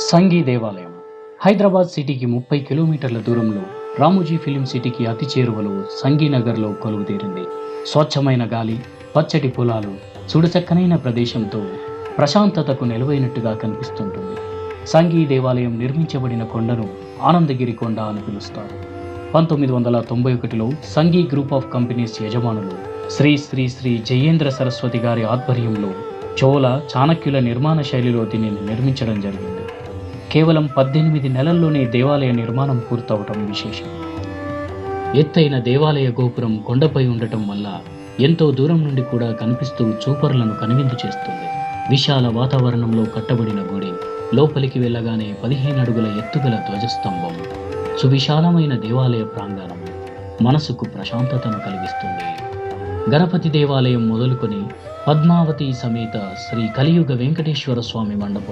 సంగీ దేవాలయం హైదరాబాద్ సిటీకి 30 కిలోమీటర్ల దూరంలో రామోజీ ఫిలిం సిటీకి అతి చేరువలో సంగీనగర్లో కొలువుదీరింది. స్వచ్ఛమైన గాలి, పచ్చటి పొలాలు, చూడచక్కనైన ప్రదేశంతో ప్రశాంతతకు నెలవైనట్టుగా కనిపిస్తుంటుంది. సంగీ దేవాలయం నిర్మించబడిన కొండను ఆనందగిరి కొండ అని పిలుస్తారు. 1991లో సంగీ గ్రూప్ ఆఫ్ కంపెనీస్ యజమానులు శ్రీ శ్రీ శ్రీ జయేంద్ర సరస్వతి గారి ఆధ్వర్యంలో చోళ చాణక్యుల నిర్మాణ శైలిలో దీనిని నిర్మించడం జరిగింది. కేవలం 18 నెలల్లోనే దేవాలయ నిర్మాణం పూర్తవటం విశేషం. ఎత్తైన దేవాలయ గోపురం కొండపై ఉండటం వల్ల ఎంతో దూరం నుండి కూడా కనిపిస్తూ చూపరులను కనువిందు చేస్తుంది. విశాల వాతావరణంలో కట్టబడిన గుడి, లోపలికి వెళ్ళగానే 15 అడుగుల ఎత్తుగల ధ్వజస్తంభం, సువిశాలమైన దేవాలయ ప్రాంగణం మనసుకు ప్రశాంతతను కలిగిస్తుంది. గణపతి దేవాలయం మొదలుకొని పద్మావతి సమేత శ్రీ కలియుగ వెంకటేశ్వర స్వామి మండపం